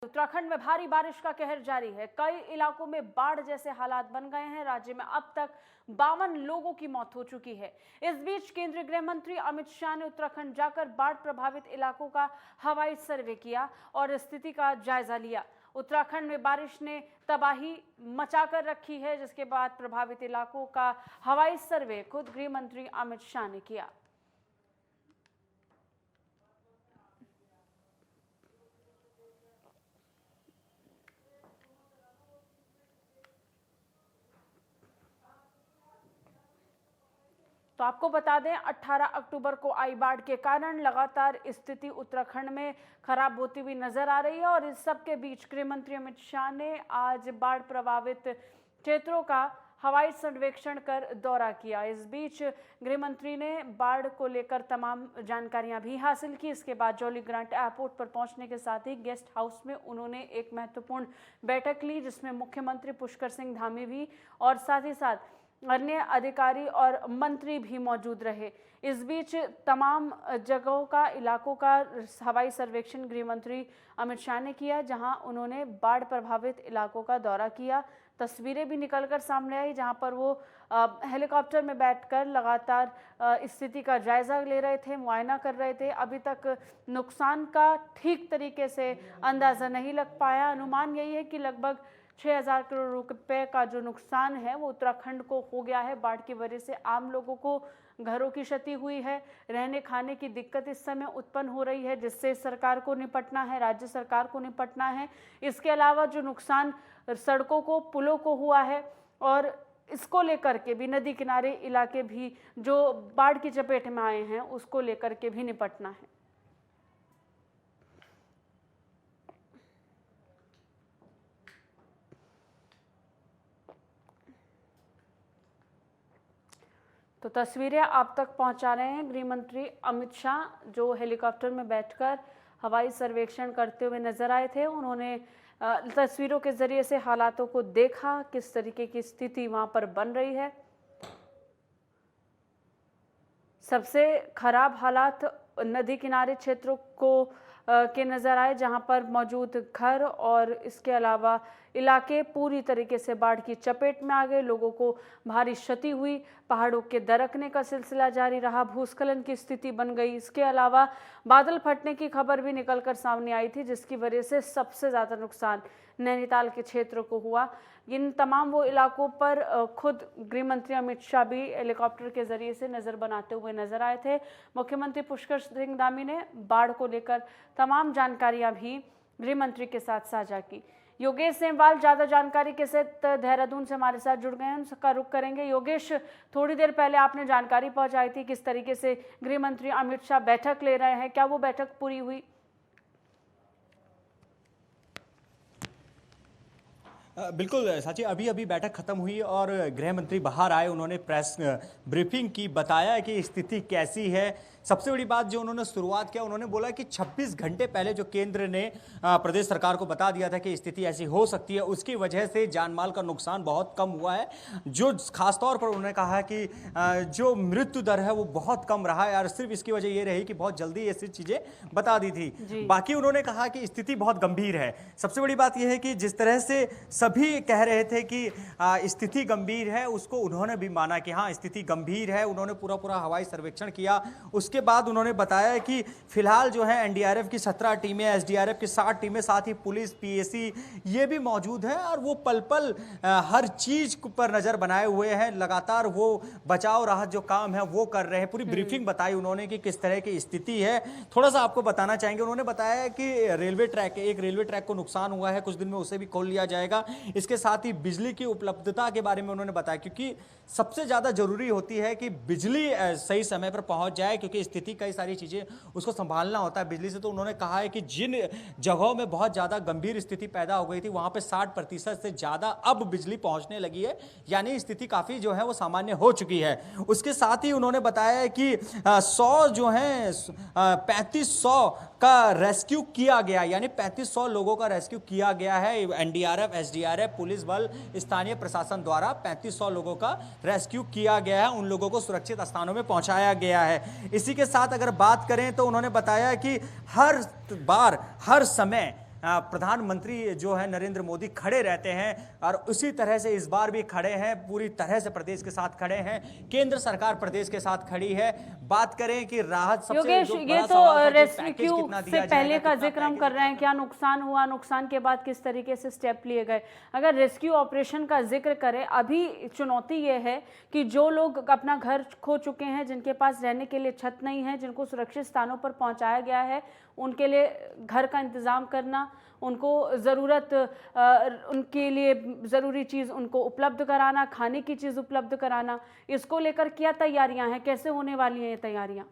उत्तराखंड में भारी बारिश का कहर जारी है। कई इलाकों में बाढ़ जैसे हालात बन गए हैं। राज्य में अब तक 52 लोगों की मौत हो चुकी है। इस बीच केंद्रीय गृह मंत्री अमित शाह ने उत्तराखंड जाकर बाढ़ प्रभावित इलाकों का हवाई सर्वे किया और स्थिति का जायजा लिया। उत्तराखंड में बारिश ने तबाही मचाकर रखी है, जिसके बाद प्रभावित इलाकों का हवाई सर्वे खुद गृह मंत्री अमित शाह ने किया। तो आपको बता दें, 18 अक्टूबर को आई बाढ़ के कारण लगातार स्थिति उत्तराखंड में खराब होती हुई नजर आ रही है और इस सब के बीच गृह मंत्री अमित शाह ने आज बाढ़ प्रभावित क्षेत्रों का हवाई सर्वेक्षण कर दौरा किया। इस बीच गृह मंत्री ने बाढ़ को लेकर तमाम जानकारियां भी हासिल की। इसके बाद जौली ग्रांट एयरपोर्ट पर पहुंचने के साथ ही गेस्ट हाउस में उन्होंने एक महत्वपूर्ण बैठक ली, जिसमें मुख्यमंत्री पुष्कर सिंह धामी भी और साथ ही साथ अन्य अधिकारी और मंत्री भी मौजूद रहे। इस बीच तमाम जगहों का, इलाकों का हवाई सर्वेक्षण गृह मंत्री अमित शाह ने किया, जहां उन्होंने बाढ़ प्रभावित इलाकों का दौरा किया। तस्वीरें भी निकलकर सामने आई, जहां पर वो हेलीकॉप्टर में बैठकर लगातार स्थिति का जायजा ले रहे थे, मुआयना कर रहे थे। अभी तक नुकसान का ठीक तरीके से अंदाज़ा नहीं लग पाया। अनुमान यही है कि लगभग 6000 करोड़ रुपए का जो नुकसान है वो उत्तराखंड को हो गया है। बाढ़ की वजह से आम लोगों को घरों की क्षति हुई है, रहने खाने की दिक्कत इस समय उत्पन्न हो रही है, जिससे सरकार को निपटना है, राज्य सरकार को निपटना है। इसके अलावा जो नुकसान सड़कों को, पुलों को हुआ है और इसको लेकर के भी नदी किनारे इलाके भी जो बाढ़ की चपेट में आए हैं, उसको लेकर के भी निपटना है। तो तस्वीरें आप तक पहुंचा रहे हैं गृह मंत्री अमित शाह, जो हेलीकॉप्टर में बैठकर हवाई सर्वेक्षण करते हुए नजर आए थे। उन्होंने तस्वीरों के जरिए से हालातों को देखा, किस तरीके की स्थिति वहां पर बन रही है। सबसे खराब हालात नदी किनारे क्षेत्रों को के नज़र आए, जहां पर मौजूद घर और इसके अलावा इलाके पूरी तरीके से बाढ़ की चपेट में आ गए। लोगों को भारी क्षति हुई, पहाड़ों के दरकने का सिलसिला जारी रहा, भूस्खलन की स्थिति बन गई। इसके अलावा बादल फटने की खबर भी निकलकर सामने आई थी, जिसकी वजह से सबसे ज़्यादा नुकसान नैनीताल के क्षेत्र को हुआ। इन तमाम वो इलाकों पर खुद गृह मंत्री अमित शाह भी हेलीकॉप्टर के जरिए से नज़र बनाते हुए नजर आए थे। मुख्यमंत्री पुष्कर सिंह धामी ने बाढ़ को लेकर तमाम जानकारियां भी गृह मंत्री के साथ साझा की। योगेश सेमवाल ज़्यादा जानकारी के साथ देहरादून से हमारे साथ जुड़ गए हैं, उनका रुख करेंगे। योगेश, थोड़ी देर पहले आपने जानकारी पहुंचाई थी किस तरीके से गृह मंत्री अमित शाह बैठक ले रहे हैं, क्या वो बैठक पूरी हुई? बिल्कुल साची, अभी बैठक खत्म हुई और गृह मंत्री बाहर आए, उन्होंने प्रेस ब्रीफिंग की, बताया कि स्थिति कैसी है। सबसे बड़ी बात जो उन्होंने शुरुआत किया, उन्होंने बोला कि 26 घंटे पहले जो केंद्र ने प्रदेश सरकार को बता दिया था कि स्थिति ऐसी हो सकती है, उसकी वजह से जानमाल का नुकसान बहुत कम हुआ है। जो खासतौर पर उन्होंने कहा कि जो मृत्यु दर है वो बहुत कम रहा है और सिर्फ इसकी वजह ये रही कि बहुत जल्दी ऐसी चीजें बता दी थी। बाकी उन्होंने कहा कि स्थिति बहुत गंभीर है। सबसे बड़ी बात यह है कि जिस तरह से सभी कह रहे थे कि स्थिति गंभीर है, उसको उन्होंने भी माना कि हाँ स्थिति गंभीर है। उन्होंने पूरा हवाई सर्वेक्षण किया। उसके बाद उन्होंने बताया कि फिलहाल जो है एनडीआरएफ की 17 टीमें, एसडीआरएफ की 60 टीमें, साथ ही पुलिस, पीएसी ये भी मौजूद है और वो पल पल हर चीज पर नजर बनाए हुए हैं। लगातार वो बचाव राहत जो काम है वो कर रहे हैं। पूरी ब्रीफिंग बताई उन्होंने कि किस तरह की स्थिति है। थोड़ा सा आपको बताना चाहेंगे, उन्होंने बताया कि एक रेलवे ट्रैक को नुकसान हुआ है, कुछ दिन में उसे भी खोल लिया जाएगा। इसके साथ ही बिजली की उपलब्धता के बारे में उन्होंने बताया, क्योंकि सबसे ज्यादा जरूरी होती है कि बिजली सही समय पर पहुंच जाए, क्योंकि स्थिति कई सारी चीजें उसको संभालना होता है बिजली से। तो उन्होंने कहा है कि जिन जगहों में बहुत ज्यादा गंभीर स्थिति पैदा हो गई थी, वहां पे 60% से ज्यादा अब बिजली पहुंचने लगी है, यानी स्थिति काफी जो है वो सामान्य हो चुकी है। उसके साथ ही उन्होंने बताया कि 100 जो है 3500 का रेस्क्यू किया गया, यानी 3500 लोगों का रेस्क्यू किया गया है। एनडीआरएफ, एसडीआरएफ, पुलिस बल, स्थानीय प्रशासन द्वारा 3500 लोगों का रेस्क्यू किया गया है। उन लोगों को सुरक्षित स्थानों में पहुंचाया गया है। इसी के साथ अगर बात करें तो उन्होंने बताया कि हर बार, हर समय प्रधानमंत्री जो है नरेंद्र मोदी खड़े रहते हैं और उसी तरह से इस बार भी खड़े हैं, पूरी तरह से प्रदेश के साथ खड़े हैं। केंद्र सरकार प्रदेश के साथ खड़ी है। बात करें कि राहत सबसे योगेश, जो ये बड़ा तो सवाल था कि रेस्क्यू पैकेज कितना से दिया पहले जाएगा, का कितना जिक्र हम पैकेज कर रहे हैं, क्या नुकसान हुआ, नुकसान के बाद किस तरीके से स्टेप लिए गए। अगर रेस्क्यू ऑपरेशन का जिक्र करें, अभी चुनौती ये है कि जो लोग अपना घर खो चुके हैं, जिनके पास रहने के लिए छत नहीं है, जिनको सुरक्षित स्थानों पर पहुंचाया गया है, उनके लिए घर का इंतज़ाम करना, उनको ज़रूरत उनके लिए ज़रूरी चीज़ उनको उपलब्ध कराना, खाने की चीज़ उपलब्ध कराना, इसको लेकर क्या तैयारियां हैं, कैसे होने वाली हैं ये तैयारियां?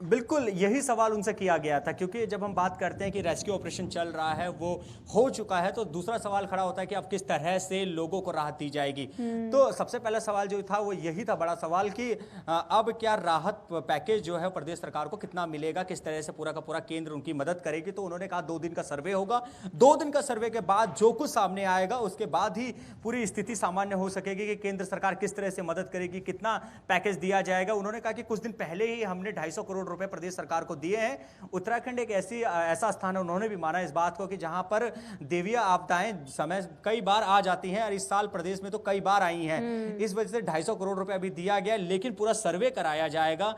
बिल्कुल यही सवाल उनसे किया गया था, क्योंकि जब हम बात करते हैं कि रेस्क्यू ऑपरेशन चल रहा है, वो हो चुका है, तो दूसरा सवाल खड़ा होता है कि अब किस तरह से लोगों को राहत दी जाएगी। तो सबसे पहला सवाल जो था वो यही था, बड़ा सवाल, कि अब क्या राहत पैकेज जो है प्रदेश सरकार को कितना मिलेगा, किस तरह से पूरा का पूरा केंद्र उनकी मदद करेगी। तो उन्होंने कहा 2 दिन का सर्वे होगा, 2 दिन का सर्वे के बाद जो कुछ सामने आएगा उसके बाद ही पूरी स्थिति सामान्य हो सकेगी कि केंद्र सरकार किस तरह से मदद करेगी, कितना पैकेज दिया जाएगा। उन्होंने कहा कि कुछ दिन पहले ही हमने 250 करोड़ रुपए प्रदेश सरकार को दिए हैं। उत्तराखंड एक ऐसा स्थान है, उन्होंने भी माना इस बात को, कि जहां पर देवीय आपदाएं समय कई बार आ जाती हैं और इस साल प्रदेश में तो कई बार आई हैं। इस वजह से 250 करोड़ रुपए अभी दिया गया, लेकिन पूरा सर्वे कराया जाएगा।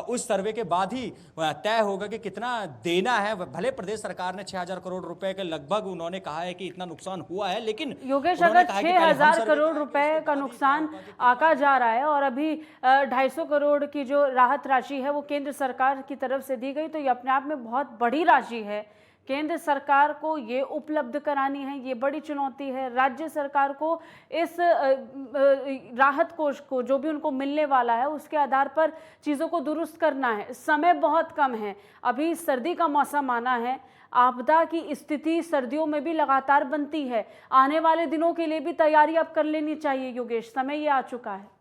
उस सर्वे के बाद ही तय होगा कि कितना देना है। भले प्रदेश सरकार ने 6000 करोड़ रुपए के लगभग उन्होंने कहा है कि इतना नुकसान हुआ है, लेकिन योगेश, अगर 6000 करोड़ रुपए का नुकसान आका जा रहा है और अभी 250 करोड़ की जो राहत राशि है वो केंद्र सरकार की तरफ से दी गई, तो ये अपने आप में बहुत बड़ी राशि है। केंद्र सरकार को ये उपलब्ध करानी है, ये बड़ी चुनौती है। राज्य सरकार को इस राहत कोष को जो भी उनको मिलने वाला है उसके आधार पर चीज़ों को दुरुस्त करना है। समय बहुत कम है, अभी सर्दी का मौसम आना है, आपदा की स्थिति सर्दियों में भी लगातार बनती है। आने वाले दिनों के लिए भी तैयारी अब कर लेनी चाहिए योगेश, समय ये आ चुका है।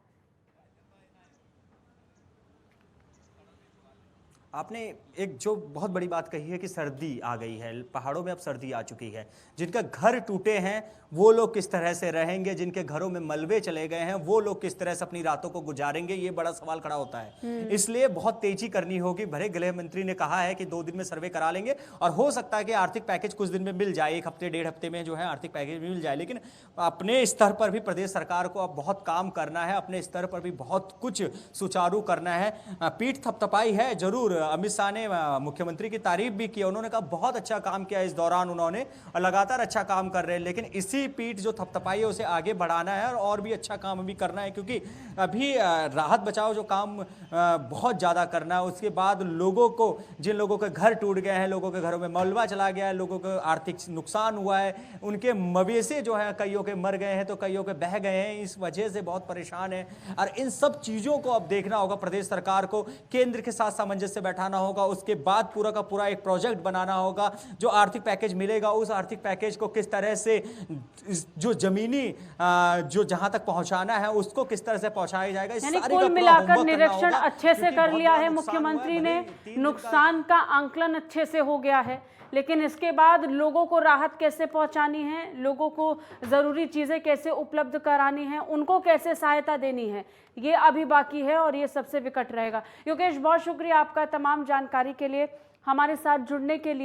आपने एक जो बहुत बड़ी बात कही है कि सर्दी आ गई है, पहाड़ों में अब सर्दी आ चुकी है। जिनका घर टूटे हैं वो लोग किस तरह से रहेंगे, जिनके घरों में मलबे चले गए हैं वो लोग किस तरह से अपनी रातों को गुजारेंगे, ये बड़ा सवाल खड़ा होता है। इसलिए बहुत तेजी करनी होगी। भले गृह मंत्री ने कहा है कि 2 दिन में सर्वे करा लेंगे और हो सकता है कि आर्थिक पैकेज कुछ दिन में मिल जाए, 1 हफ्ते 1.5 हफ्ते में जो है आर्थिक पैकेज मिल जाए, लेकिन अपने स्तर पर भी प्रदेश सरकार को अब बहुत काम करना है, अपने स्तर पर भी बहुत कुछ सुचारू करना है। पीठ थपथपाई है जरूर, अमित शाह ने मुख्यमंत्री की तारीफ भी की, उन्होंने कहा बहुत अच्छा काम किया इस दौरान उन्होंने, और लगातार अच्छा काम कर रहे हैं, लेकिन इसी पीठ जो थपथपाई है उसे आगे बढ़ाना है और भी अच्छा काम भी करना है, क्योंकि अभी राहत बचाव जो काम बहुत ज़्यादा करना है। उसके बाद लोगों को, जिन लोगों के घर टूट गए हैं, लोगों के घरों में मलबा चला गया है, लोगों को आर्थिक नुकसान हुआ है, उनके मवेशी जो है कईयों के मर गए हैं तो कईयों के बह गए हैं, इस वजह से बहुत परेशान है। और इन सब चीज़ों को अब देखना होगा प्रदेश सरकार को, केंद्र के साथ सामंजस्य बैठाना होगा, उसके बाद पूरा का पूरा एक प्रोजेक्ट बनाना होगा। जो आर्थिक पैकेज मिलेगा उस आर्थिक पैकेज को किस तरह से, जो जमीनी जो जहां तक पहुंचाना है उसको किस तरह से पहुंचाया जाएगा। यानी कुल मिलाकर निरीक्षण अच्छे से कर लिया है मुख्यमंत्री ने, नुकसान का आंकलन अच्छे से हो गया है, लेकिन इसके बाद लोगों को राहत कैसे पहुंचानी है, लोगों को ज़रूरी चीज़ें कैसे उपलब्ध करानी है, उनको कैसे सहायता देनी है, ये अभी बाकी है और ये सबसे विकट रहेगा। योगेश, बहुत शुक्रिया आपका तमाम जानकारी के लिए, हमारे साथ जुड़ने के लिए।